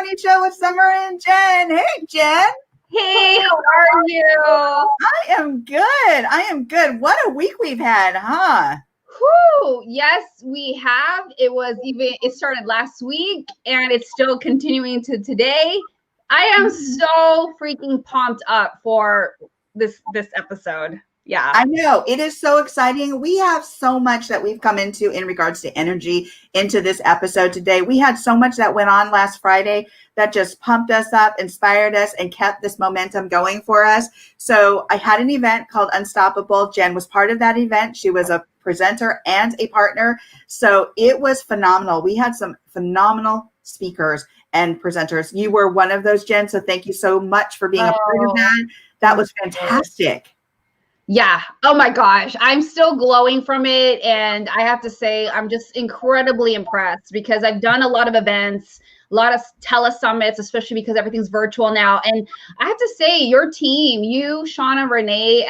Money Show with Summer and Jen. Hey, Jen. Hey, how are you? I am good. I am good. What a week we've had, huh? Whew. Yes, we have. It started last week and it's still continuing to today. I am so freaking pumped up for this episode. Yeah. I know. It is so exciting. We have so much that we've come into in regards to energy into this episode today. We had so much that went on last Friday that just pumped us up, inspired us, and kept this momentum going for us. So I had an event called Unstoppable. Jen was part of that event. She was a presenter and a partner. So it was phenomenal. We had some phenomenal speakers and presenters. You were one of those, Jen. So thank you so much for being a part of that. That was fantastic. Yeah. Oh my gosh. I'm still glowing from it. And I have to say, I'm just incredibly impressed because I've done a lot of events, a lot of telesummits, especially because everything's virtual now. And I have to say, your team, you, Shauna, Renee,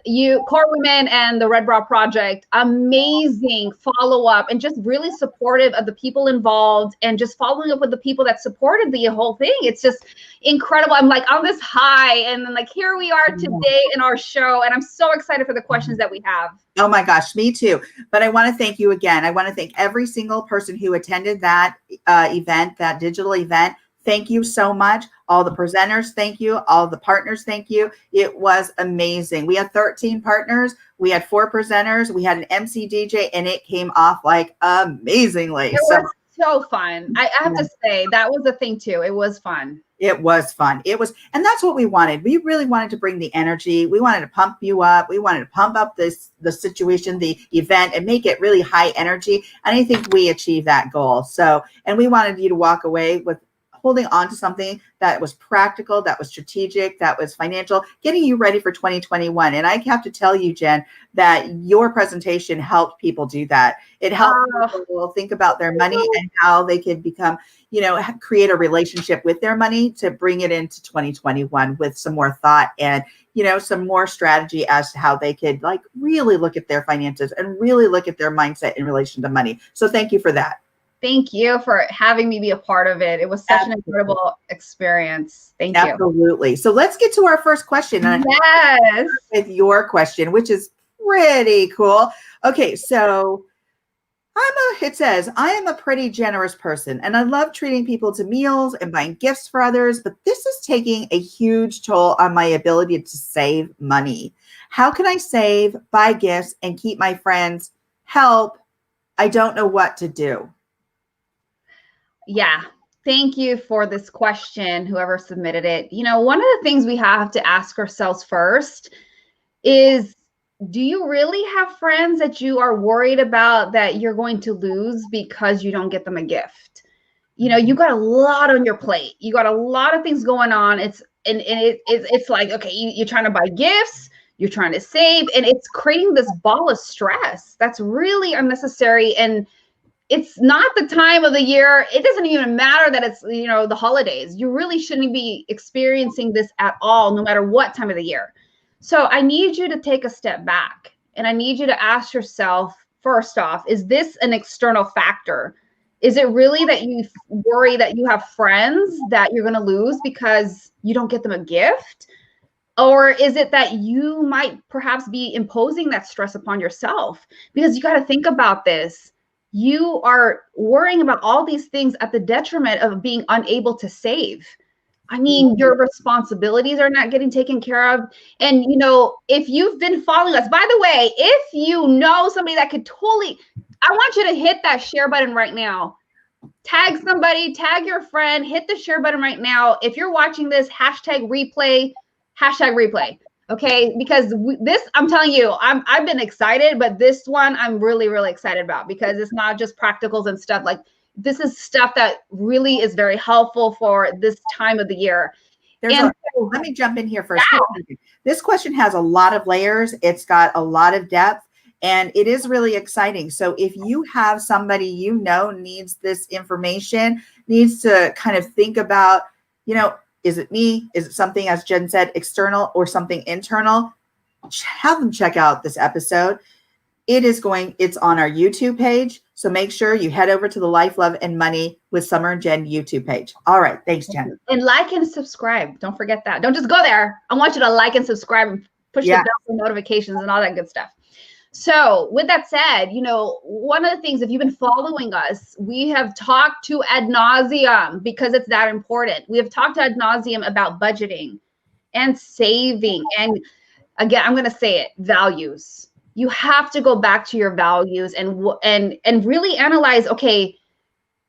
you, Core Women and the Red Bra Project, amazing follow-up and just really supportive of the people involved and just following up with the people that supported the whole thing. It's just incredible. I'm like on this high and then like here we are today in our show and I'm so excited for the questions that we have. Oh my gosh, me too. But I want to thank you again. I want to thank every single person who attended that event, that digital event. Thank you so much. All the presenters, thank you. All the partners, thank you. It was amazing. We had 13 partners. We had 4 presenters. We had an MC DJ, and it came off like amazingly. It was so fun. I have to say, that was the thing too. It was fun. It was fun. It was, and that's what we wanted. We really wanted to bring the energy. We wanted to pump you up. We wanted to pump up the situation, the event, and make it really high energy. And I think we achieved that goal. So, and we wanted you to walk away with holding on to something that was practical, that was strategic, that was financial, getting you ready for 2021. And I have to tell you, Jen, that your presentation helped people do that. It helped people think about their money and how they could become, create a relationship with their money to bring it into 2021 with some more thought and, some more strategy as to how they could like really look at their finances and really look at their mindset in relation to money. So thank you for that. Thank you for having me be a part of it. It was such an incredible experience. Thank you. Absolutely. So let's get to our first question. Yes. With your question, which is pretty cool. Okay, so it says, I am a pretty generous person and I love treating people to meals and buying gifts for others, but this is taking a huge toll on my ability to save money. How can I save, buy gifts, and keep my friends? Help. I don't know what to do. Yeah. Thank you for this question, whoever submitted it. One of the things we have to ask ourselves first is, do you really have friends that you are worried about that you're going to lose because you don't get them a gift? You got a lot on your plate. You got a lot of things going on. It's like, okay, you're trying to buy gifts, you're trying to save, and it's creating this ball of stress that's really unnecessary. And it's not the time of the year. It doesn't even matter that it's, the holidays. You really shouldn't be experiencing this at all, no matter what time of the year. So I need you to take a step back and I need you to ask yourself, first off, is this an external factor? Is it really that you worry that you have friends that you're going to lose because you don't get them a gift? Or is it that you might perhaps be imposing that stress upon yourself? Because you got to think about this. You are worrying about all these things at the detriment of being unable to save. I mean, your responsibilities are not getting taken care of. And, if you've been following us, by the way, if you know somebody that could totally, I want you to hit that share button right now. Tag somebody, tag your friend, hit the share button right now. If you're watching this, hashtag replay. Okay, because this, I'm telling you, I've been excited, but this one I'm really, really excited about because it's not just practicals and stuff. Like this is stuff that really is very helpful for this time of the year. Let me jump in here first. Yeah. This question has a lot of layers. It's got a lot of depth and it is really exciting. So if you have somebody needs this information, needs to kind of think about, is it me? Is it something, as Jen said, external or something internal? Have them check out this episode. It's on our YouTube page. So make sure you head over to the Life, Love, and Money with Summer and Jen YouTube page. All right. Thanks, Jen. And like and subscribe. Don't forget that. Don't just go there. I want you to like and subscribe and push the bell for notifications and all that good stuff. So with that said, you know, one of the things, if you've been following us, we have talked to ad nauseum because it's that important. We have talked to ad nauseum about budgeting and saving. And again, I'm going to say it, values. You have to go back to your values and really analyze, okay,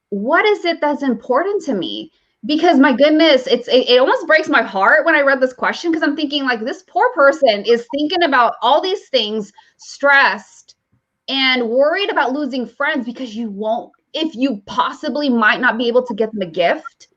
what is it that's important to me? Because my goodness, it almost breaks my heart when I read this question, because I'm thinking like, this poor person is thinking about all these things, stressed and worried about losing friends because you won't, if you possibly might not be able to get them a gift.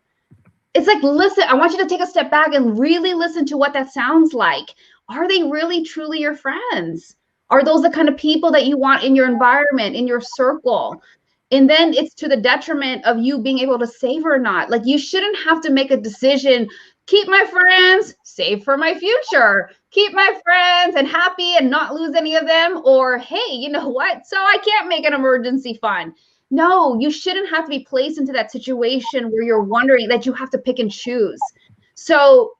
It's like, listen, I want you to take a step back and really listen to what that sounds like. Are they really truly your friends? Are those the kind of people that you want in your environment, in your circle? And then it's to the detriment of you being able to save or not. Like, you shouldn't have to make a decision, keep my friends, save for my future, keep my friends and happy and not lose any of them. Or, hey, you know what? So I can't make an emergency fund. No, you shouldn't have to be placed into that situation where you're wondering that you have to pick and choose. So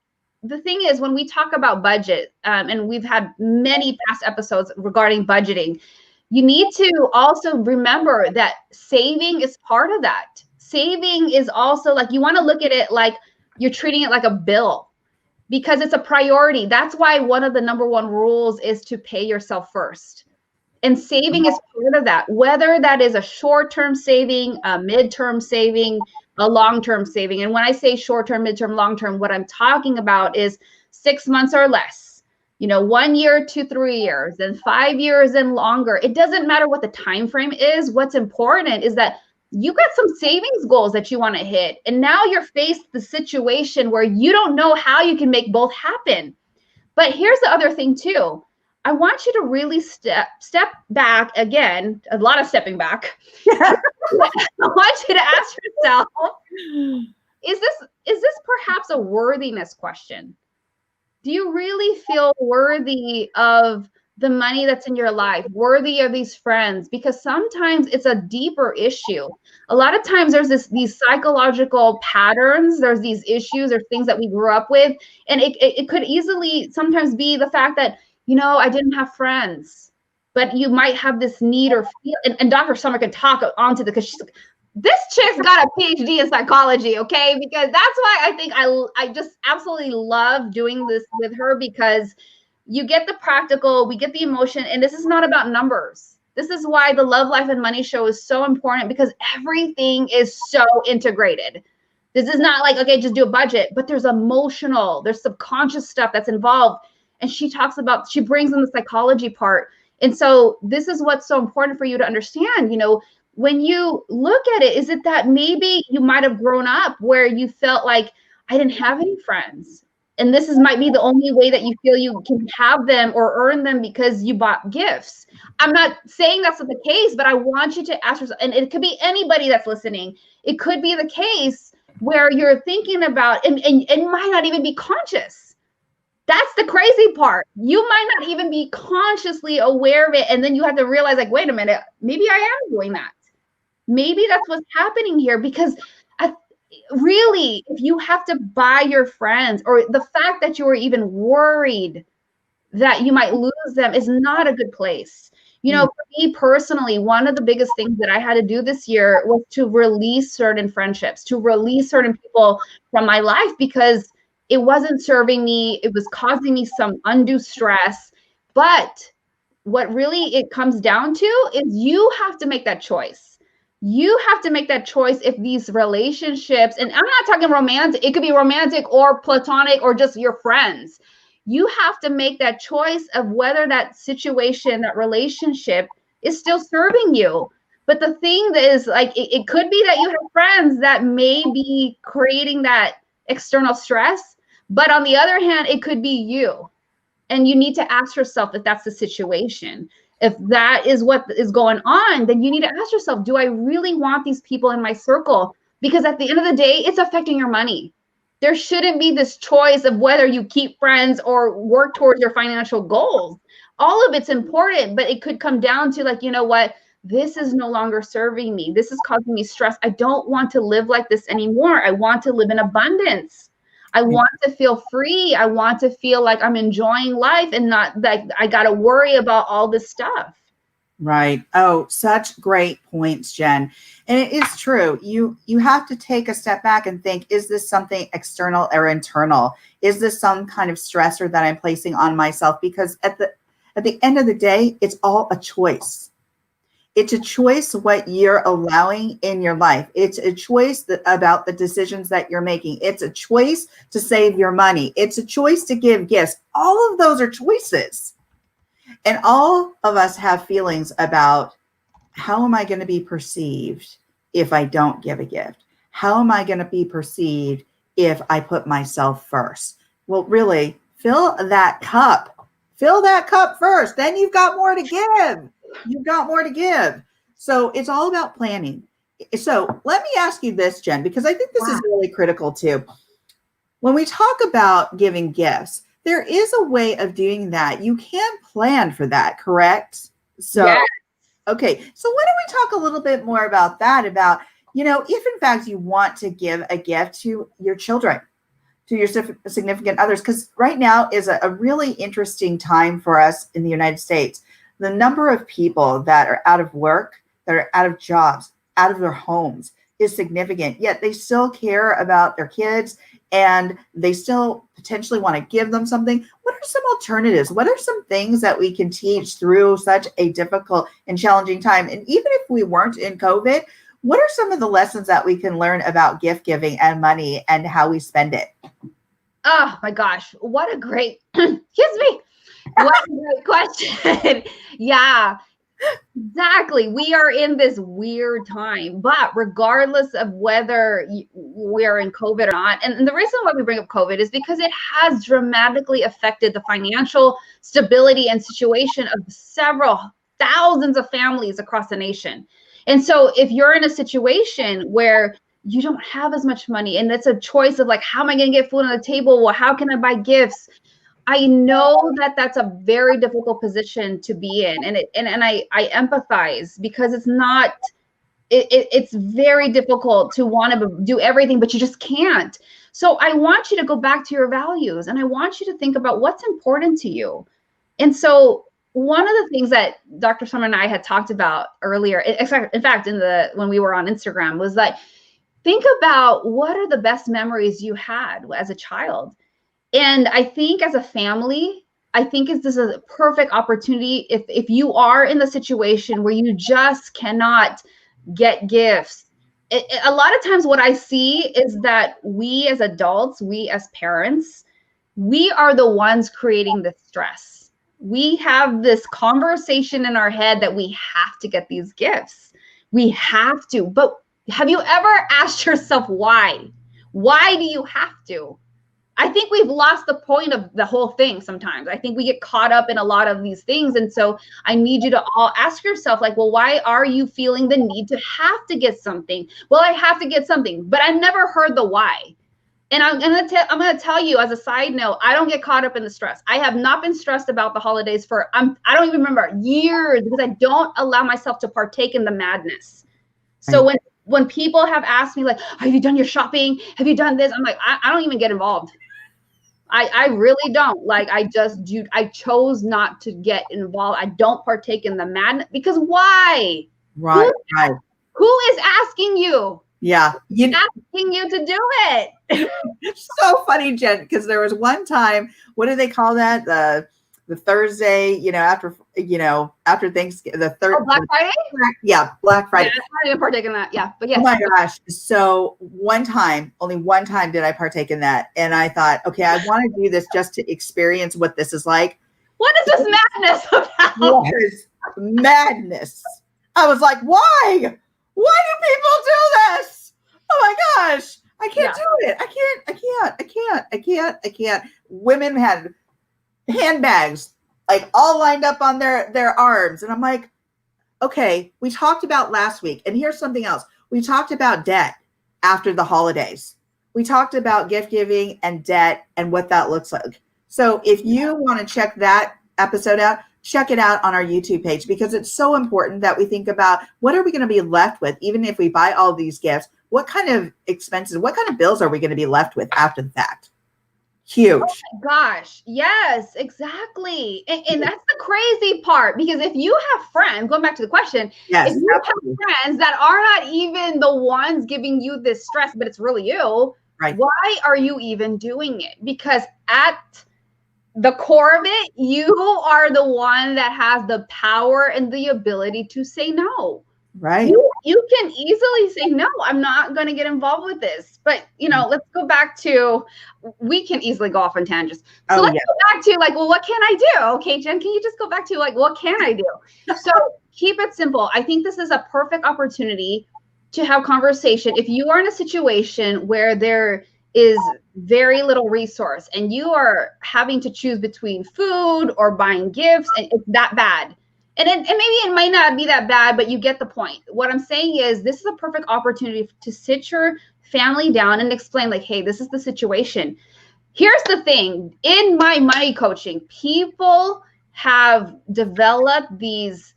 the thing is, when we talk about budget, and we've had many past episodes regarding budgeting, you need to also remember that saving is part of that. Saving is also like, you want to look at it like you're treating it like a bill, because it's a priority. That's why one of the number one rules is to pay yourself first. And saving is part of that, whether that is a short-term saving, a midterm saving, a long-term saving. And when I say short-term, midterm, long-term, what I'm talking about is 6 months or less, you know, 1 year to 3 years, and 5 years and longer. It doesn't matter what the time frame is. What's important is that you got some savings goals that you want to hit. And now you're faced the situation where you don't know how you can make both happen. But here's the other thing too. I want you to really step back again, a lot of stepping back. I want you to ask yourself, is this perhaps a worthiness question? Do you really feel worthy of the money that's in your life, worthy of these friends? Because sometimes it's a deeper issue. A lot of times there's these psychological patterns, there's these issues or things that we grew up with. And it could easily sometimes be the fact that, you know, I didn't have friends, but you might have this need or feel, and Dr. Summer can talk onto this, because she's like, this chick's got a PhD in psychology, okay? Because that's why I think I just absolutely love doing this with her, because you get the practical, we get the emotion, and this is not about numbers. This is why the Love, Life, and Money show is so important, because everything is so integrated. This is not like, okay, just do a budget, but there's emotional, there's subconscious stuff that's involved. And she talks about, she brings in the psychology part. And so this is what's so important for you to understand. You know, when you look at it, is it that maybe you might have grown up where you felt like, I didn't have any friends, and this might be the only way that you feel you can have them or earn them because you bought gifts. I'm not saying that's the case, but I want you to ask yourself, and it could be anybody that's listening. It could be the case where you're thinking about, and might not even be conscious. That's the crazy part. You might not even be consciously aware of it. And then you have to realize, like, wait a minute, maybe I am doing that. Maybe that's what's happening here. Because really, if you have to buy your friends, or the fact that you are even worried that you might lose them, is not a good place. You know, for me personally, one of the biggest things that I had to do this year was to release certain friendships, to release certain people from my life, because it wasn't serving me. It was causing me some undue stress. But what really it comes down to is you have to make that choice. You have to make that choice if these relationships, and I'm not talking romantic, it could be romantic or platonic or just your friends. You have to make that choice of whether that situation, that relationship is still serving you. But the thing that is, like, it could be that you have friends that may be creating that external stress, but on the other hand, it could be you. And you need to ask yourself if that's the situation. If that is what is going on, then you need to ask yourself, do I really want these people in my circle? Because at the end of the day, it's affecting your money. There shouldn't be this choice of whether you keep friends or work towards your financial goals. All of it's important, but it could come down to, like, you know what, this is no longer serving me. This is causing me stress. I don't want to live like this anymore. I want to live in abundance. I want to feel free. I want to feel like I'm enjoying life and not that I got to worry about all this stuff. Right. Oh, such great points, Jen. And it is true. You have to take a step back and think, is this something external or internal? Is this some kind of stressor that I'm placing on myself? Because at the end of the day, it's all a choice. It's a choice what you're allowing in your life. It's a choice about the decisions that you're making. It's a choice to save your money. It's a choice to give gifts. All of those are choices. And all of us have feelings about, how am I going to be perceived if I don't give a gift? How am I going to be perceived if I put myself first? Well, really, fill that cup. Fill that cup first. Then you've got more to give. You've got more to give. So it's all about planning. So let me ask you this, Jen, because I think this is really critical too. When we talk about giving gifts, there is a way of doing that. You can plan for that, correct? So, yes. Okay. So why don't we talk a little bit more about that, about, if in fact you want to give a gift to your children, to your significant others, because right now is a really interesting time for us in the United States. The number of people that are out of work, that are out of jobs, out of their homes is significant, yet they still care about their kids and they still potentially want to give them something. What are some alternatives? What are some things that we can teach through such a difficult and challenging time? And even if we weren't in COVID, what are some of the lessons that we can learn about gift giving and money and how we spend it? Oh my gosh, what a great, excuse me. What a great question. Yeah, exactly. We are in this weird time, but regardless of whether we're in COVID or not, and the reason why we bring up COVID is because it has dramatically affected the financial stability and situation of several thousands of families across the nation. And so if you're in a situation where you don't have as much money and it's a choice of like, how am I going to get food on the table? Well, how can I buy gifts? I know that that's a very difficult position to be in, and I empathize, because it's not, it's very difficult to want to do everything, but you just can't. So I want you to go back to your values, and I want you to think about what's important to you. And so one of the things that Dr. Summer and I had talked about earlier, in fact, when we were on Instagram, was that think about what are the best memories you had as a child. And I think as a family, this is a perfect opportunity if you are in the situation where you just cannot get gifts. A lot of times what I see is that we as adults, we as parents, we are the ones creating the stress. We have this conversation in our head that we have to get these gifts. We have to. But have you ever asked yourself why? Why do you have to? I think we've lost the point of the whole thing sometimes. I think we get caught up in a lot of these things. And so I need you to all ask yourself, like, well, why are you feeling the need to have to get something? Well, I have to get something, but I've never heard the why. And I'm going to tell you as a side note, I don't get caught up in the stress. I have not been stressed about the holidays I don't even remember, years, because I don't allow myself to partake in the madness. So when people have asked me like, have you done your shopping? Have you done this? I'm like, I don't even get involved. I really don't. Like, I chose not to get involved. I don't partake in the madness, because why? Right. Who is asking you? Yeah. Asking you to do it. It's so funny, Jen, because there was one time, what do they call that? The Thursday, after Thanksgiving, the third. Oh, Black Friday? Yeah, Black Friday. Yeah, I didn't partake in that. Yeah, but yes. Oh my gosh. So only one time did I partake in that. And I thought, okay, I want to do this just to experience what this is like. What is this madness about? What is madness? I was like, why? Why do people do this? Oh my gosh. I can't do it. I can't. Women had handbags like all lined up on their arms, and I'm like, okay, we talked about last week, and here's something else. We talked about debt after the holidays. We talked about gift giving and debt and what that looks like. So if you want to check that episode out, check it out on our YouTube page, because it's so important that we think about what are we going to be left with, even if we buy all these gifts, what kind of expenses, what kind of bills are we going to be left with after the fact? Huge. Gosh, yes, exactly. And that's the crazy part, because if you have friends, going back to the question, Yes, if you have friends that are not even the ones giving you this stress, but it's really you, right. Why are you even doing it? Because at the core of it, you are the one that has the power and the ability to say no. Right. You can easily say, no, I'm not going to get involved with this. But, let's go back to, we can easily go off on tangents. So let's go back to like, well, what can I do? Okay, Jen, can you just go back to like, what can I do? So keep it simple. I think this is a perfect opportunity to have conversation. If you are in a situation where there is very little resource and you are having to choose between food or buying gifts, and it's that bad. And maybe it might not be that bad, but you get the point. What I'm saying is this is a perfect opportunity to sit your family down and explain like, hey, this is the situation. Here's the thing. In my money coaching, people have developed these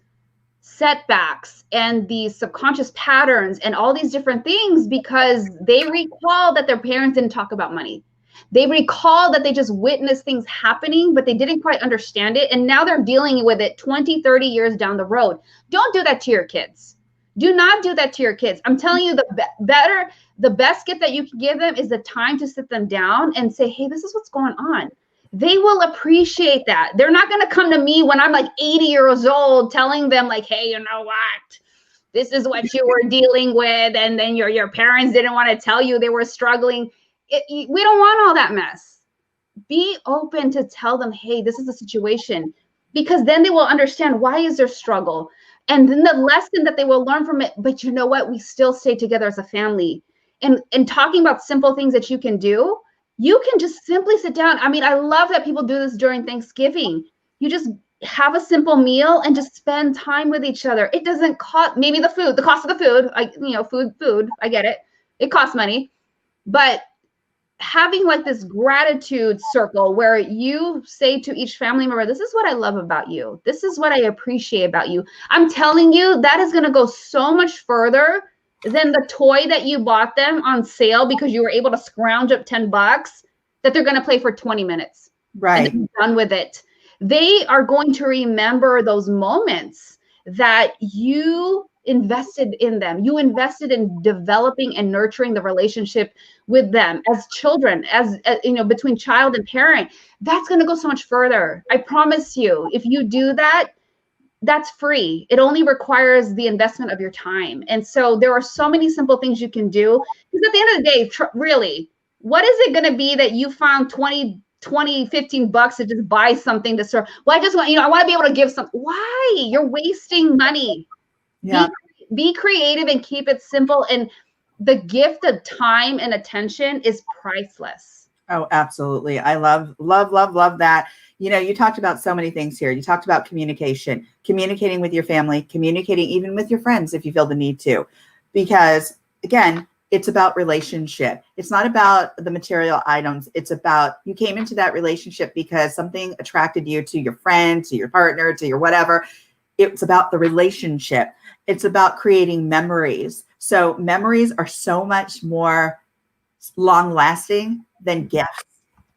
setbacks and these subconscious patterns and all these different things because they recall that their parents didn't talk about money. They recall that they just witnessed things happening, but they didn't quite understand it. And now they're dealing with it 20, 30 years down the road. Don't do that to your kids. Do not do that to your kids. I'm telling you, the best gift that you can give them is the time to sit them down and say, hey, this is what's going on. They will appreciate that. They're not going to come to me when I'm like 80 years old telling them like, hey, you know what? This is what you were dealing with. And then your parents didn't want to tell you they were struggling. We don't want all that mess. Be open to tell them, hey, this is the situation, because then they will understand why is there struggle. And then the lesson that they will learn from it. But you know what? We still stay together as a family. And talking about simple things that you can do, you can just simply sit down. I mean, I love that people do this during Thanksgiving. You just have a simple meal and just spend time with each other. It doesn't cost, maybe the cost of the food, food, I get it. It costs money. But having like this gratitude circle where you say to each family member, this is what I love about you. This is what I appreciate about you. I'm telling you, that is going to go so much further than the toy that you bought them on sale because you were able to scrounge up $10 that they're going to play for 20 minutes. Right. And they're done with it. They are going to remember those moments that you invested in them. You invested in developing and nurturing the relationship with them as children, as between child and parent. That's going to go so much further. I promise you, if you do that, that's free. It only requires the investment of your time. And so there are so many simple things you can do. Because at the end of the day, really, what is it going to be that you found $15 to just buy something to serve? Well, I just want, I want to be able to give some. Why? You're wasting money. Yeah. Be creative and keep it simple. And the gift of time and attention is priceless. Oh, absolutely. I love that. You talked about so many things here. You talked about communicating with your family, communicating even with your friends if you feel the need to, because again, it's about relationship. It's not about the material items. It's about you came into that relationship because something attracted you to your friend, to your partner, to your whatever. It's about the relationship. It's about creating memories. So memories are so much more long lasting than gifts.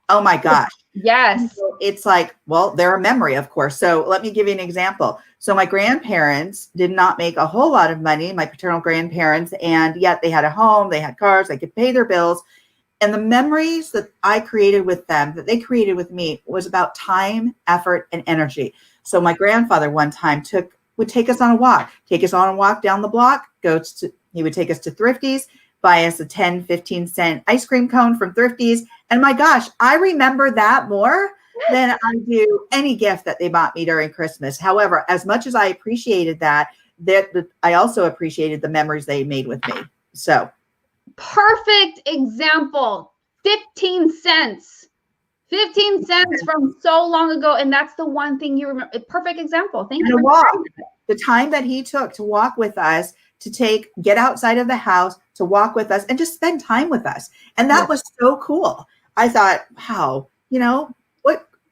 Oh my gosh. Yes. So it's like, well, they're a memory, of course. So let me give you an example. So my grandparents did not make a whole lot of money, my paternal grandparents, and yet they had a home, they had cars, they could pay their bills. And the memories that I created with them, that they created with me, was about time, effort, and energy. So my grandfather one time would take us on a walk down the block, he would take us to Thrifty's, buy us a 10, 15 cent ice cream cone from Thrifty's. And my gosh, I remember that more than I do any gift that they bought me during Christmas. However, as much as I appreciated that I also appreciated the memories they made with me. So perfect example. 15 cents. 15 cents from so long ago. And that's the one thing you remember. Perfect example. Thank you. The time that he took to walk with us, to get outside of the house, to walk with us and just spend time with us. And that was so cool. I thought, wow,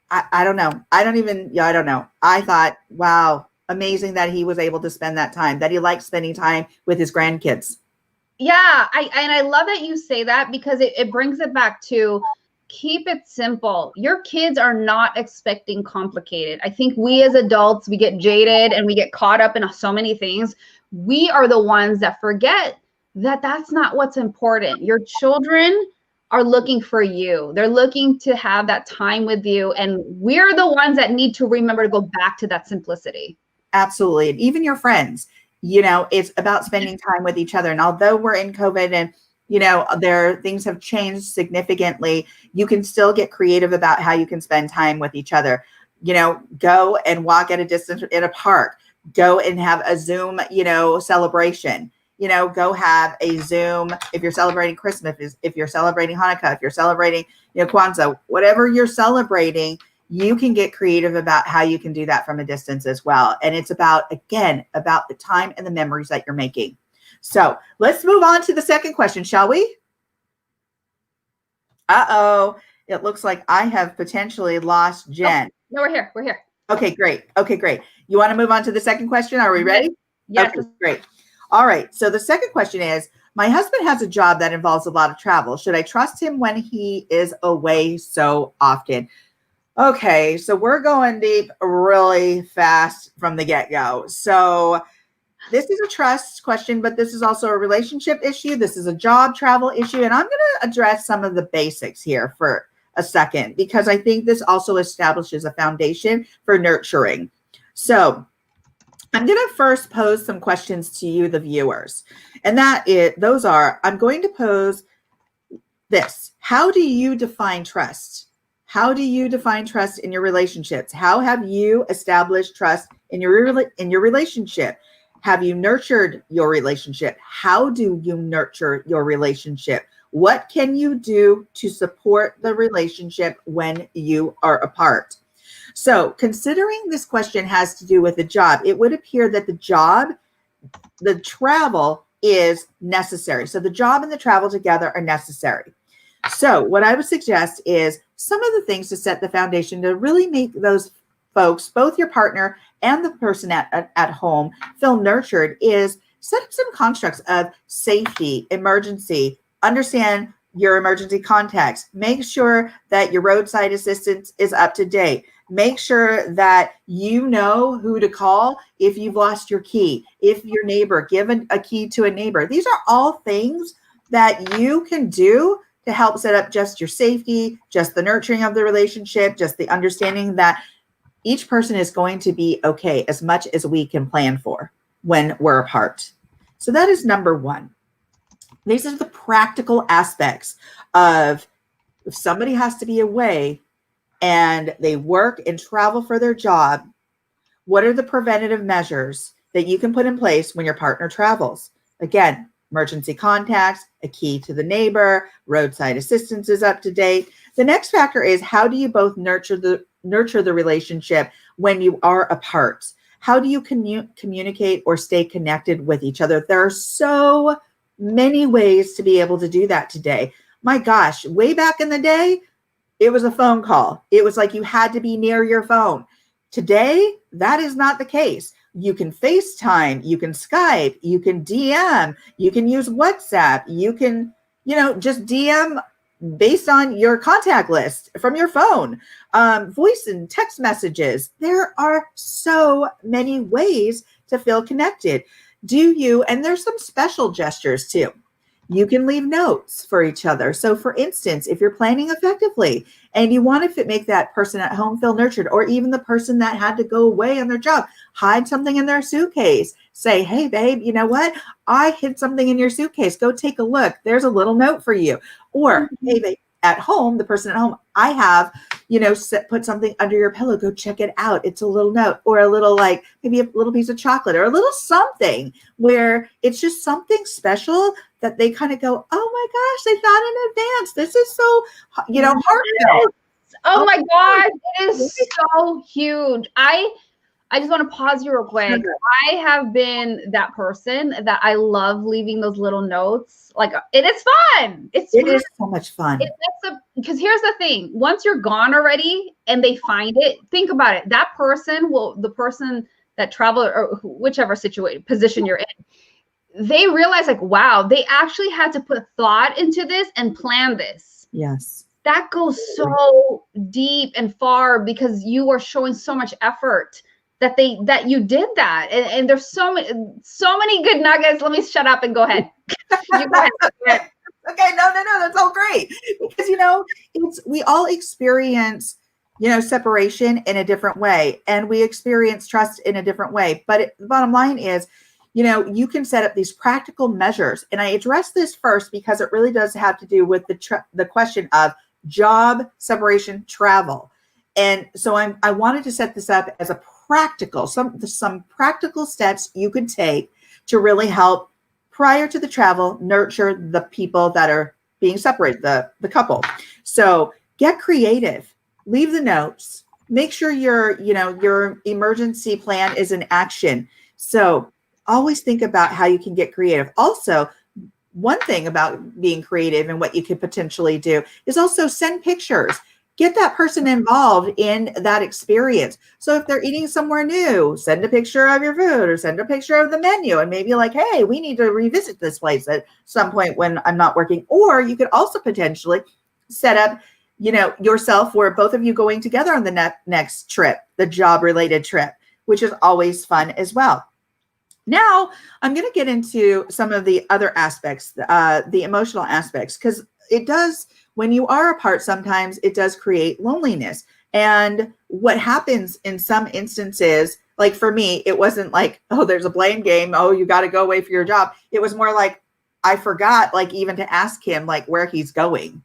I don't know. I don't know. I thought, wow, amazing that he was able to spend that time, that he liked spending time with his grandkids. Yeah, I love that you say that because it brings it back to keep it simple. Your kids are not expecting complicated. I think we as adults, we get jaded and we get caught up in so many things. We are the ones that forget that that's not what's important. Your children are looking for you. They're looking to have that time with you. And we're the ones that need to remember to go back to that simplicity. Absolutely. And even your friends, it's about spending time with each other. And although we're in COVID and, things have changed significantly, you can still get creative about how you can spend time with each other. Go and walk at a distance in a park, go and have a Zoom, celebration, go have a Zoom. If you're celebrating Christmas, if you're celebrating Hanukkah, if you're celebrating, Kwanzaa, whatever you're celebrating, you can get creative about how you can do that from a distance as well. And it's about the time and the memories that you're making. So let's move on to the second question, shall we? Uh-oh, it looks like I have potentially lost Jen. Oh, no, we're here. We're here. Okay, great. You want to move on to the second question? Are we ready? Yes. Okay, great. All right. So the second question is, my husband has a job that involves a lot of travel. Should I trust him when he is away so often? Okay, so we're going deep really fast from the get-go. So this is a trust question, but this is also a relationship issue. This is a job travel issue. And I'm going to address some of the basics here for a second, because I think this also establishes a foundation for nurturing. So I'm going to first pose some questions to you, the viewers. And I'm going to pose this. How do you define trust? How do you define trust in your relationships? How have you established trust in your relationship? Have you nurtured your relationship? How do you nurture your relationship? What can you do to support the relationship when you are apart? So, considering this question has to do with the job, it would appear that the travel is necessary. So the job and the travel together are necessary. So what I would suggest is some of the things to set the foundation to really make those folks, both your partner and the person at home, feel nurtured is set up some constructs of safety, emergency, understand your emergency contacts, make sure that your roadside assistance is up to date. Make sure that you know who to call if you've lost your key, if your neighbor, give a key to a neighbor. These are all things that you can do to help set up just your safety, just the nurturing of the relationship, just the understanding that each person is going to be okay as much as we can plan for when we're apart. So that is number one. These are the practical aspects of if somebody has to be away and they work and travel for their job, what are the preventative measures that you can put in place when your partner travels? Again, emergency contacts, a key to the neighbor, roadside assistance is up to date. The next factor is how do you both nurture the relationship when you are apart? How do you communicate or stay connected with each other? There are so many ways to be able to do that today. My gosh, way back in the day, it was a phone call. It was like you had to be near your phone. Today, that is not the case. You can FaceTime, you can Skype, you can DM, you can use WhatsApp, you can, just DM based on your contact list from your phone, voice and text messages. There are so many ways to feel connected. And there's some special gestures too. You can leave notes for each other. So for instance, if you're planning effectively and you want to make that person at home feel nurtured, or even the person that had to go away on their job, hide something in their suitcase. Say, hey, babe, you know what? I hid something in your suitcase. Go take a look. There's a little note for you. Or, hey, babe, at home, the person at home, I have, put something under your pillow. Go check it out. It's a little note, or a little, maybe a little piece of chocolate, or a little something where it's just something special that they kind of go, oh my gosh, they thought in advance. This is so, heartfelt. Oh my God, it is so huge. I just want to pause you real quick. I have been that person that I love leaving those little notes. Like, it is fun. It is so much fun. Because here's the thing. Once you're gone already and they find it, think about it. That person the person that traveled or whichever position you're in, they realize like, wow, they actually had to put thought into this and plan this. Yes. That goes so deep and far because you are showing so much effort that you did that. And there's so many good nuggets. Let me shut up and go ahead. You go ahead. Okay, no, that's all great. Because we all experience, separation in a different way, and we experience trust in a different way. But the bottom line is, you can set up these practical measures. And I address this first because it really does have to do with the question of job separation travel. And so I wanted to set this up as a practical, some practical steps you could take to really help prior to the travel, nurture the people that are being separated, the couple. So get creative, leave the notes, make sure your emergency plan is in action. So always think about how you can get creative. Also, one thing about being creative and what you could potentially do is also send pictures. Get that person involved in that experience. So if they're eating somewhere new, send a picture of your food or send a picture of the menu and maybe like, hey, we need to revisit this place at some point when I'm not working. Or you could also potentially set up, yourself where both of you going together on the next trip, the job related trip, which is always fun as well. Now I'm going to get into some of the other aspects, the emotional aspects, because it does, when you are apart, sometimes it does create loneliness. And what happens in some instances, like for me, it wasn't like, oh, there's a blame game. Oh, you got to go away for your job. It was more like, I forgot, like even to ask him like where he's going.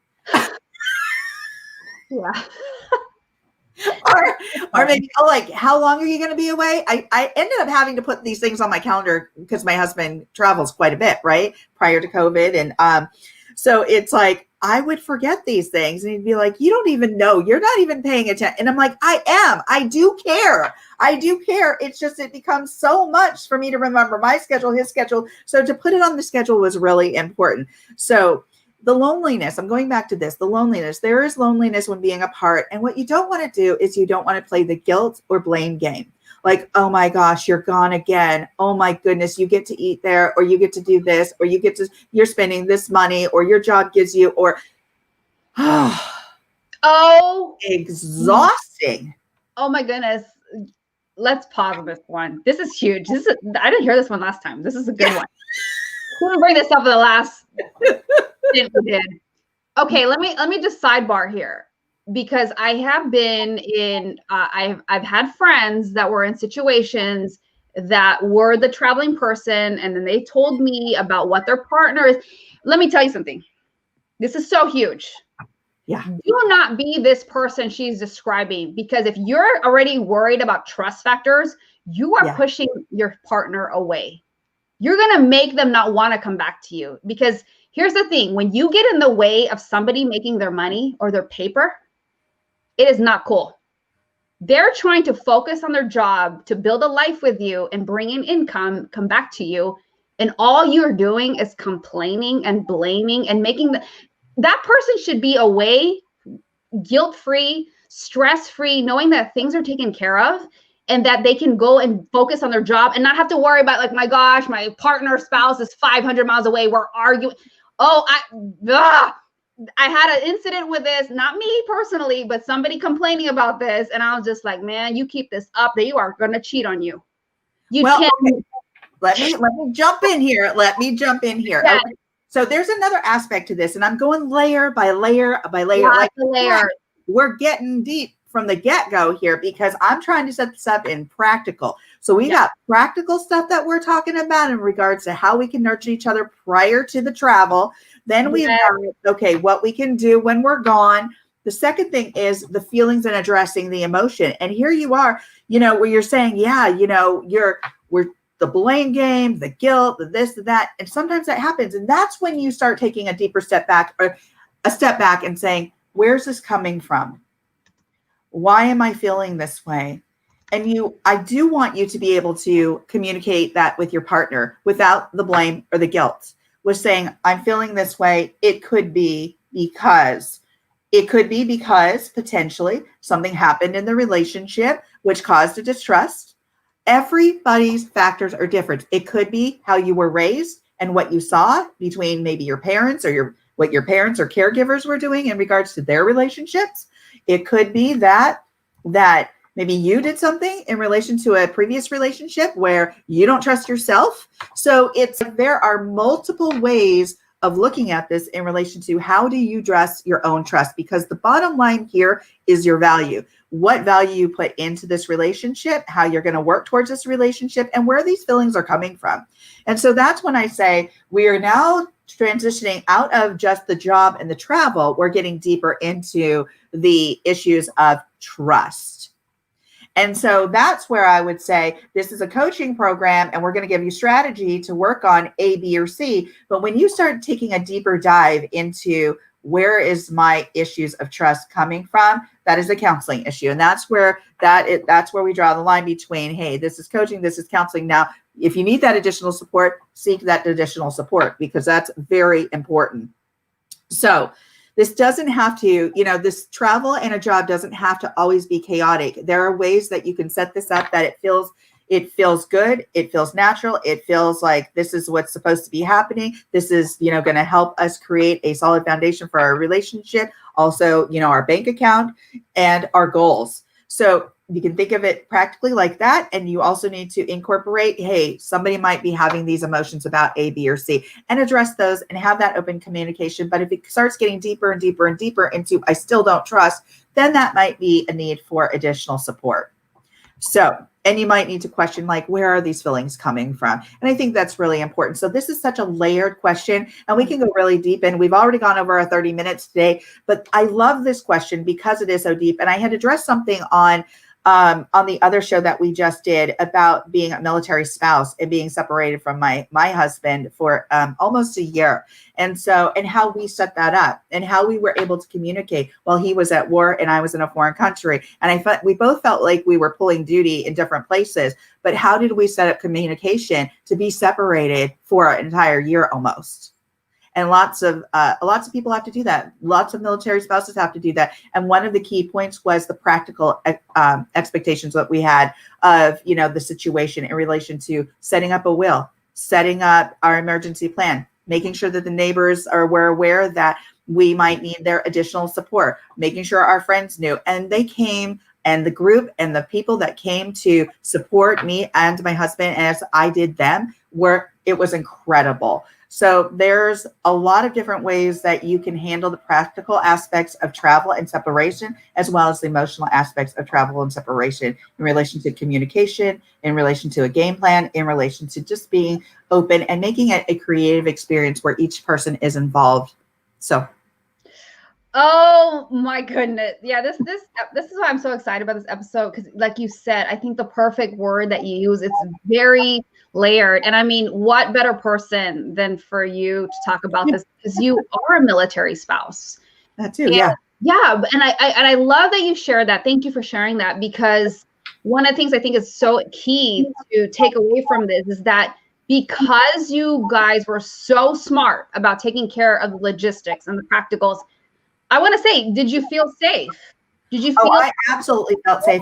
Yeah. or maybe, like, how long are you going to be away? I ended up having to put these things on my calendar because my husband travels quite a bit, right? Prior to COVID. And so it's like, I would forget these things and he'd be like, you don't even know, you're not even paying attention. And I'm like, I do care. It's just, it becomes so much for me to remember my schedule, his schedule. So to put it on the schedule was really important. So the loneliness, I'm going back to this, the loneliness, there is loneliness when being apart. And what you don't want to do is you don't want to play the guilt or blame game. Like, oh my gosh, you're gone again. Oh my goodness, you get to eat there, or you get to do this, or you're spending this money, or your job gives you, or exhausting. Oh my goodness. Let's pause on this one. This is huge. I didn't hear this one last time. This is a good one. We're gonna bring this up in the last thing we did. Okay, let me just sidebar here. Because I have been in, I've had friends that were in situations that were the traveling person, and then they told me about what their partner is. Let me tell you something. This is so huge. Yeah. Do not be this person she's describing, because if you're already worried about trust factors, you are pushing your partner away. You're going to make them not want to come back to you, because here's the thing. When you get in the way of somebody making their money or their paper, it is not cool. They're trying to focus on their job to build a life with you and bring in income, come back to you. And all you're doing is complaining and blaming and making that person should be away, guilt-free, stress-free, knowing that things are taken care of and that they can go and focus on their job and not have to worry about, like, my gosh, my partner, spouse is 500 miles away. We're arguing. Oh, I had an incident with this, not me personally, but somebody complaining about this. And I was just like, man, you keep this up, that you are going to cheat on you. You can't. Okay. Let me jump in here. Yeah. Okay. So there's another aspect to this, and I'm going layer by layer by layer. Layer. We're getting deep from the get-go here because I'm trying to set this up in practical. So we got practical stuff that we're talking about in regards to how we can nurture each other prior to the travel. Then we've got, okay, what we can do when we're gone. The second thing is the feelings and addressing the emotion. And here you are, where you're saying, we're the blame game, the guilt, the this, the that. And sometimes that happens. And that's when you start taking a deeper step back, or a step back and saying, where's this coming from? Why am I feeling this way? I do want you to be able to communicate that with your partner without the blame or the guilt. With saying, I'm feeling this way. It could be because potentially something happened in the relationship which caused a distrust. Everybody's factors are different. It could be how you were raised and what you saw between maybe your parents or what your parents or caregivers were doing in regards to their relationships. It could be that maybe you did something in relation to a previous relationship where you don't trust yourself. So there are multiple ways of looking at this in relation to how do you dress your own trust, because the bottom line here is your value. What value you put into this relationship, how you're going to work towards this relationship, and where these feelings are coming from. And so that's when I say we are now transitioning out of just the job and the travel. We're getting deeper into the issues of trust. And so that's where I would say this is a coaching program and we're going to give you strategy to work on A, B, or C. But when you start taking a deeper dive into where is my issues of trust coming from, that is a counseling issue. And that's where we draw the line between, hey, this is coaching, this is counseling. Now, if you need that additional support, seek that additional support, because that's very important. So this doesn't have to, this travel and a job doesn't have to always be chaotic. There are ways that you can set this up that it feels good. It feels natural. It feels like this is what's supposed to be happening. This is, going to help us create a solid foundation for our relationship. Also, our bank account and our goals. So you can think of it practically like that. And you also need to incorporate, hey, somebody might be having these emotions about A, B, or C, and address those and have that open communication. But if it starts getting deeper and deeper and deeper into I still don't trust, then that might be a need for additional support. So, and you might need to question, like, where are these feelings coming from? And I think that's really important. So this is such a layered question, and we can go really deep. And we've already gone over our 30 minutes today, but I love this question because it is so deep. And I had addressed something on the other show that we just did about being a military spouse and being separated from my husband for almost a year. And how we set that up and how we were able to communicate while he was at war and I was in a foreign country. And I thought we both felt like we were pulling duty in different places, but how did we set up communication to be separated for an entire year almost? And lots of people have to do that. Lots of military spouses have to do that. And one of the key points was the practical expectations that we had of, the situation in relation to setting up a will, setting up our emergency plan, making sure that the neighbors were aware that we might need their additional support, making sure our friends knew. And they came, and the group and the people that came to support me and my husband as I did them, it was incredible. So there's a lot of different ways that you can handle the practical aspects of travel and separation, as well as the emotional aspects of travel and separation in relation to communication, in relation to a game plan, in relation to just being open and making it a creative experience where each person is involved. So. Oh my goodness. Yeah, this is why I'm so excited about this episode, because like you said, I think the perfect word that you use, it's very layered. And I mean, what better person than for you to talk about this, because you are a military spouse. That too, yeah. Yeah, and I love that you shared that. Thank you for sharing that, because one of the things I think is so key to take away from this is that because you guys were so smart about taking care of the logistics and the practicals, I want to say, did you feel safe? Did you feel? I absolutely felt safe.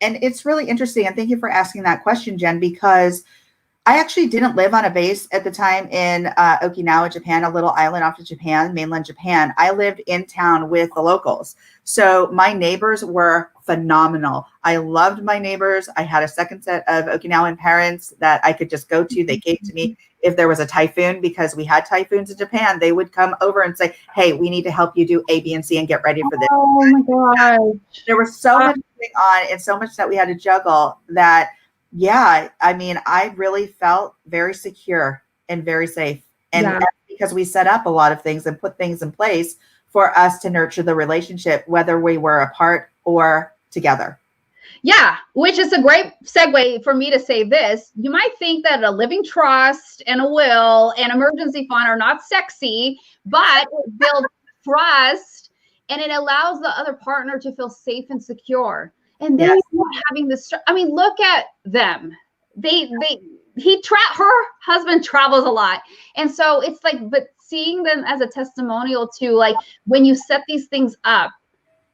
And it's really interesting. And thank you for asking that question, Jen, because I actually didn't live on a base at the time in Okinawa, Japan, a little island off of Japan, mainland Japan. I lived in town with the locals. So my neighbors were phenomenal. I loved my neighbors. I had a second set of Okinawan parents that I could just go to. They came to me if there was a typhoon, because we had typhoons in Japan. They would come over and say, hey, we need to help you do A, B, and C and get ready for this. Oh my gosh. There was so much going on and so much that we had to juggle that, yeah, I mean, I really felt very secure and very safe. And that's because we set up a lot of things and put things in place for us to nurture the relationship, whether we were apart or together. Yeah, which is a great segue for me to say this. You might think that a living trust and a will and emergency fund are not sexy, but it builds trust and it allows the other partner to feel safe and secure. And then Yes. you're not having this. I mean, look at them. Her husband travels a lot. And so it's like, but seeing them as a testimonial to like, when you set these things up,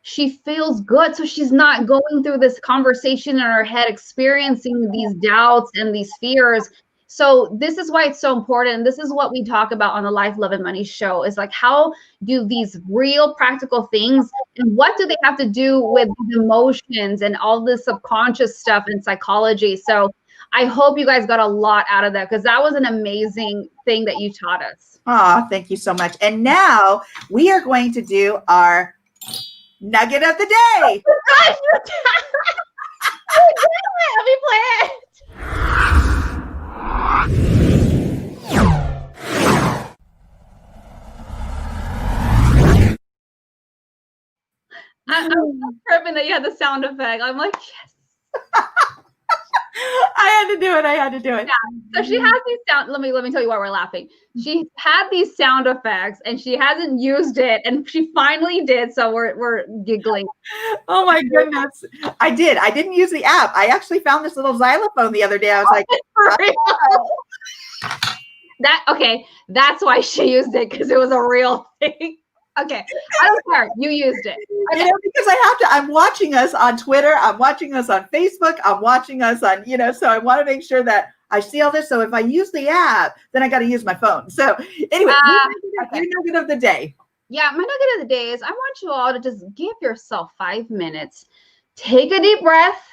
she feels good. So she's not going through this conversation in her head, experiencing these doubts and these fears. So this is why it's so important. This is what we talk about on the Life, Love, and Money show, is like, how do these real practical things, and what do they have to do with emotions and all this subconscious stuff in psychology? So I hope you guys got a lot out of that, because that was an amazing thing that you taught us. Oh, thank you so much. And now we are going to do our nugget of the day. Gosh, you did it. Let me play it. I'm tripping that you had the sound effect. I'm like, yes. I had to do it. I had to do it. Yeah. So she has these sound. Let me tell you why we're laughing. She had these sound effects and she hasn't used it, and she finally did. So we're giggling. Oh my goodness. I did. I didn't use the app. I actually found this little xylophone the other day. I was like, okay, that's why she used it, because it was a real thing. Okay, I don't care. You used it. Okay. You know, because I have to, I'm watching us on Twitter. I'm watching us on Facebook. I'm watching us on, you know, so I want to make sure that I see all this. So if I use the app, then I got to use my phone. So anyway, your nugget of the day. Yeah, my nugget of the day is, I want you all to just give yourself 5 minutes, take a deep breath,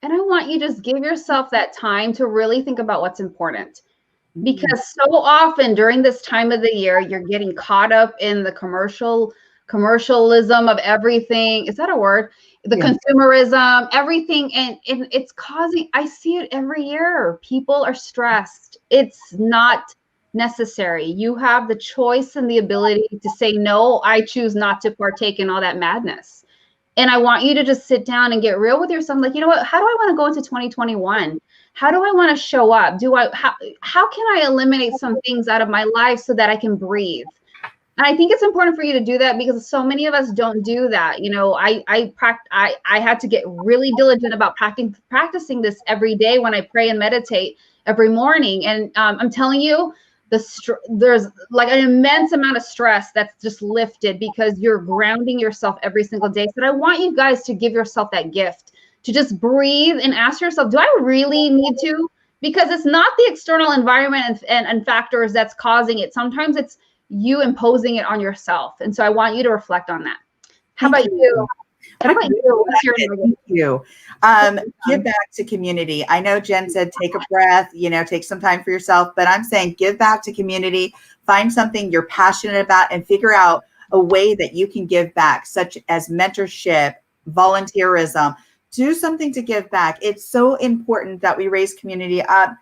and I want you to just give yourself that time to really think about what's important. Because so often during this time of the year, you're getting caught up in the commercialism of everything. Is that a word? The consumerism, everything. And it's causing, I see it every year. People are stressed. It's not necessary. You have the choice and the ability to say, no, I choose not to partake in all that madness. And I want you to just sit down and get real with yourself. Like, you know what? How do I want to go into 2021? How do I want to show up? How can I eliminate some things out of my life so that I can breathe? And I think it's important for you to do that, because so many of us don't do that. You know, I had to get really diligent about practicing this every day when I pray and meditate every morning. And I'm telling you, there's like an immense amount of stress that's just lifted because you're grounding yourself every single day. So I want you guys to give yourself that gift, to just breathe and ask yourself, do I really need to? Because it's not the external environment and factors that's causing it. Sometimes it's you imposing it on yourself. And so I want you to reflect on that. How about you? Thank you. Give back to community. I know Jen said take a breath, you know, take some time for yourself, but I'm saying give back to community. Find something you're passionate about and figure out a way that you can give back, such as mentorship, volunteerism. Do something to give back. It's so important that we raise community up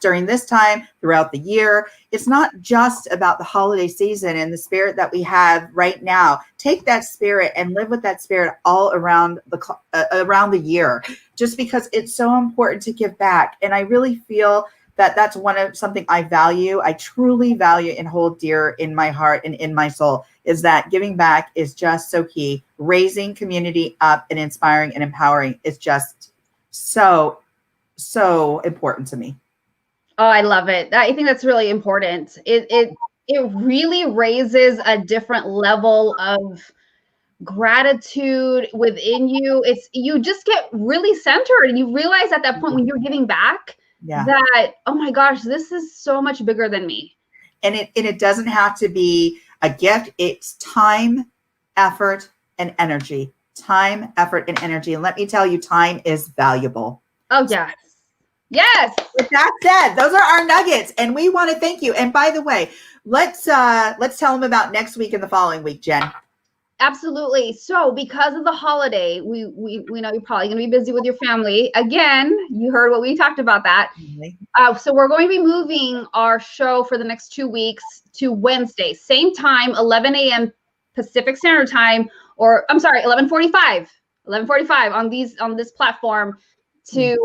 during this time throughout the year. It's not just about the holiday season and the spirit that we have right now. Take that spirit and live with that spirit all around the year, just because it's so important to give back. And I really feel that that's something I value. I truly value and hold dear in my heart and in my soul, is that giving back is just so key. Raising community up and inspiring and empowering is just so important to me. Oh, I love it. I think that's really important. It really raises a different level of gratitude within you. You just get really centered, and you realize at that point when you're giving back that, oh my gosh, this is so much bigger than me. And it doesn't have to be a gift. It's time, effort, and energy. Time, effort, and energy. And let me tell you, time is valuable. Oh, yes. Yes. With that said, those are our nuggets, and we want to thank you. And by the way, let's tell them about next week and the following week, Jen. Absolutely. So because of the holiday, we know you're probably going to be busy with your family. Again, you heard what we talked about that. So we're going to be moving our show for the next 2 weeks to Wednesday, same time, 11 a.m. Pacific Standard Time, or I'm sorry, 11:45 on this platform, to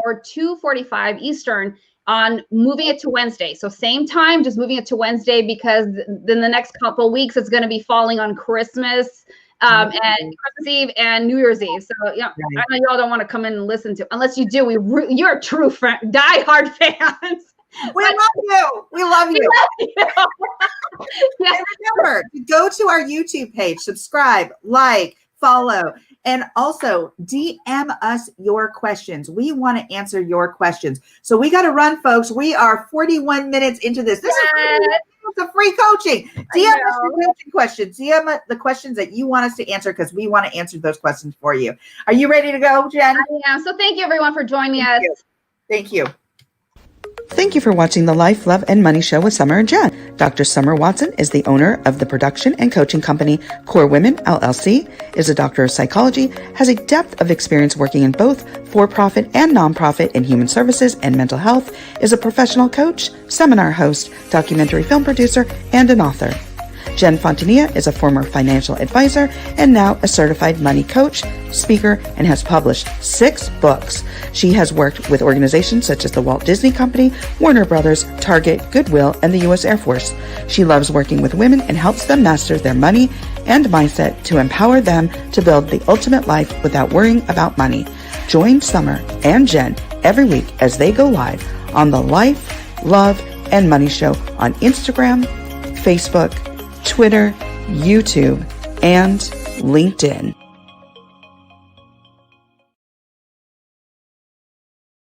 or 2:45 Eastern, on moving it to Wednesday. So same time, just moving it to Wednesday, because then the next couple of weeks it's going to be falling on Christmas and Christmas Eve and New Year's Eve. So, yeah, I know y'all don't want to come in and listen to, unless you do. You're a true friend, diehard fans. We love you. We love you. Yeah. And remember, go to our YouTube page, subscribe, like, follow, and also DM us your questions. We want to answer your questions. So we got to run, folks. We are 41 minutes into this. This is a free coaching. DM us your coaching questions. DM the questions that you want us to answer, because we want to answer those questions for you. Are you ready to go, Jen? I am. So thank you, everyone, for joining us. Thank you. Thank you for watching the Life, Love, and Money Show with Summer and Jen. Dr. Summer Watson is the owner of the production and coaching company Core Women, LLC, is a doctor of psychology, has a depth of experience working in both for-profit and nonprofit in human services and mental health, is a professional coach, seminar host, documentary film producer, and an author. Jen Fontania is a former financial advisor and now a certified money coach, speaker, and has published 6 books. She has worked with organizations such as the Walt Disney Company, Warner Brothers, Target, Goodwill, and the U.S. Air Force. She loves working with women and helps them master their money and mindset to empower them to build the ultimate life without worrying about money. Join Summer and Jen every week as they go live on the Life, Love, and Money Show on Instagram, Facebook, Twitter, YouTube, and LinkedIn.